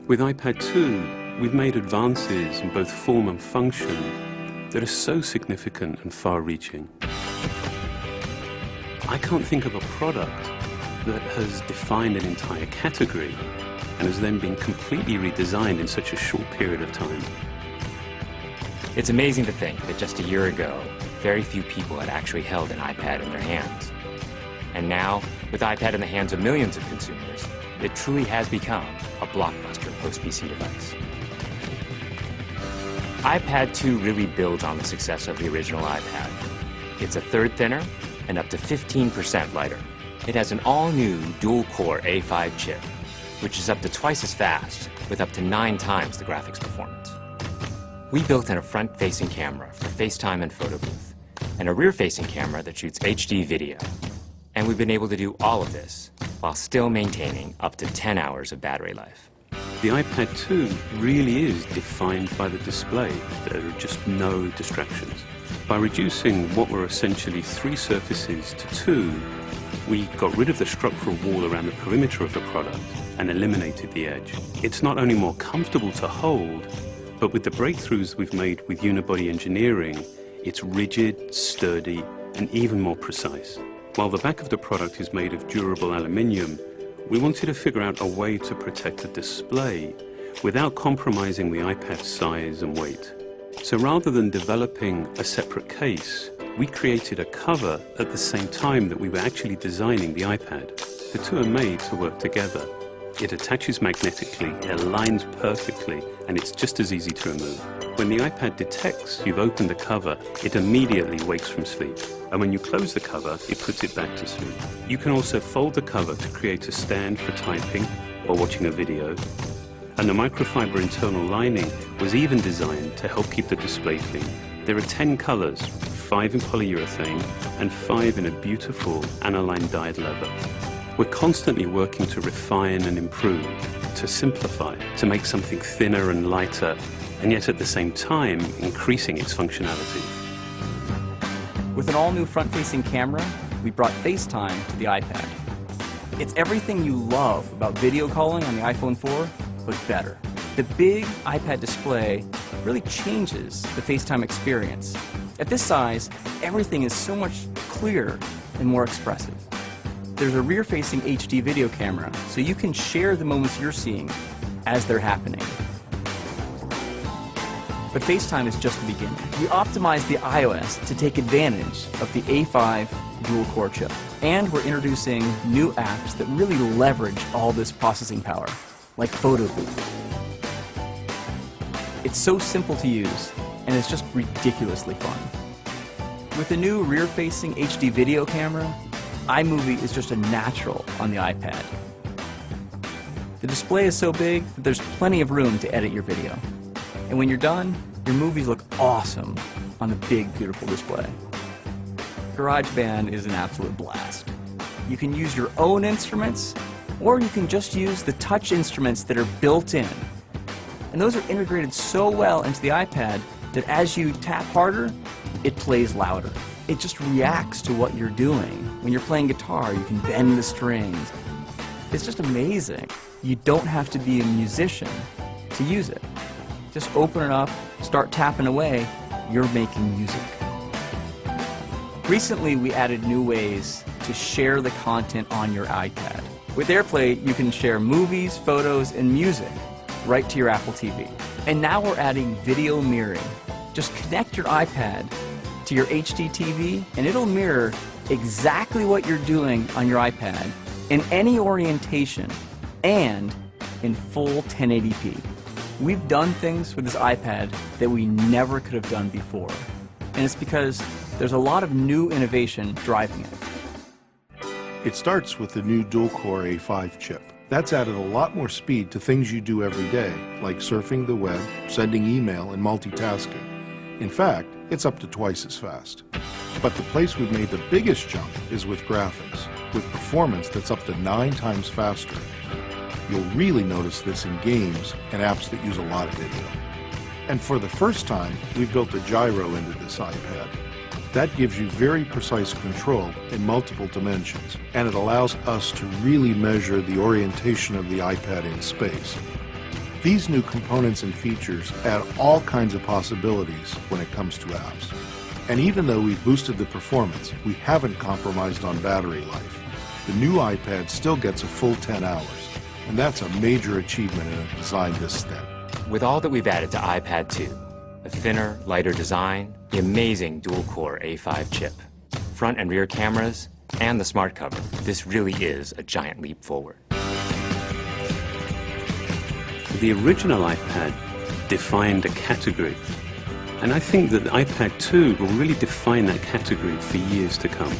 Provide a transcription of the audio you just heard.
With iPad 2, we've made advances in both form and function that are so significant and far-reaching. I can't think of a product that has defined an entire category and has then been completely redesigned in such a short period of time. It's amazing to think that just a year ago, very few people had actually held an iPad in their hands. And now, with iPad in the hands of millions of consumers, it truly has become a blockbuster post-PC device. iPad 2 really builds on the success of the original iPad. It's a third thinner and up to 15% lighter. It has an all-new dual-core A5 chip, which is up to twice as fast, with up to 9 times the graphics performance. We built in a front-facing camera for FaceTime and photo booth, and a rear-facing camera that shoots HD video. And we've been able to do all of this while still maintaining up to 10 hours of battery life. The iPad 2 really is defined by the display. There are just no distractions. By reducing what were essentially 3 surfaces to 2, we got rid of the structural wall around the perimeter of the product and eliminated the edge. It's not only more comfortable to hold, but with the breakthroughs we've made with unibody engineering, it's rigid, sturdy, and even more precise. While the back of the product is made of durable aluminium, we wanted to figure out a way to protect the display without compromising the iPad's size and weight. So rather than developing a separate case, we created a cover at the same time that we were actually designing the iPad. The two are made to work together. It attaches magnetically, it aligns perfectly, and it's just as easy to remove. When the iPad detects you've opened the cover, it immediately wakes from sleep. And when you close the cover, it puts it back to sleep. You can also fold the cover to create a stand for typing or watching a video. And the microfiber internal lining was even designed to help keep the display clean. There are 10 colors, 5 in polyurethane and 5 in a beautiful aniline dyed leather. We're constantly working to refine and improve, to simplify, to make something thinner and lighter, and yet at the same time increasing its functionality. With an all-new front-facing camera, we brought FaceTime to the iPad. It's everything you love about video calling on the iPhone 4, but better. The big iPad display really changes the FaceTime experience. At this size, everything is so much clearer and more expressive. There's a rear-facing HD video camera, so you can share the moments you're seeing as they're happening. But FaceTime is just the beginning. We optimized the iOS to take advantage of the A5 dual-core chip. And we're introducing new apps that really leverage all this processing power, like Photo Booth. It's so simple to use, and it's just ridiculously fun. With the new rear-facing HD video camera, iMovie is just a natural on the iPad. The display is so big that there's plenty of room to edit your video. And when you're done, your movies look awesome on the big, beautiful display. GarageBand is an absolute blast. You can use your own instruments, or you can just use the touch instruments that are built in. And those are integrated so well into the iPad that as you tap harder, it plays louder. It just reacts to what you're doing. When you're playing guitar, you can bend the strings. It's just amazing. You don't have to be a musician to use it. Just open it up, start tapping away, you're making music. Recently, we added new ways to share the content on your iPad. With AirPlay, you can share movies, photos, and music right to your Apple TV. And now we're adding video mirroring. Just connect your iPad to your HD TV, and it'll mirror exactly what you're doing on your iPad in any orientation and in full 1080p. We've done things with this iPad that we never could have done before, and it's because there's a lot of new innovation driving it. It starts with the new dual-core A5 chip. That's added a lot more speed to things you do every day, like surfing the web, sending email, and multitasking. In fact, it's up to twice as fast. But the place we've made the biggest jump is with graphics, with performance that's up to 9 times faster. You'll really notice this in games and apps that use a lot of video. And for the first time, we've built a gyro into this iPad. That gives you very precise control in multiple dimensions, and it allows us to really measure the orientation of the iPad in space. These new components and features add all kinds of possibilities when it comes to apps. And even though we've boosted the performance, we haven't compromised on battery life. The new iPad still gets a full 10 hours, and that's a major achievement in a design this thin. With all that we've added to iPad 2, a thinner, lighter design, the amazing dual-core A5 chip, front and rear cameras, and the smart cover, this really is a giant leap forward. The original iPad defined a category, and I think that the iPad 2 will really define that category for years to come.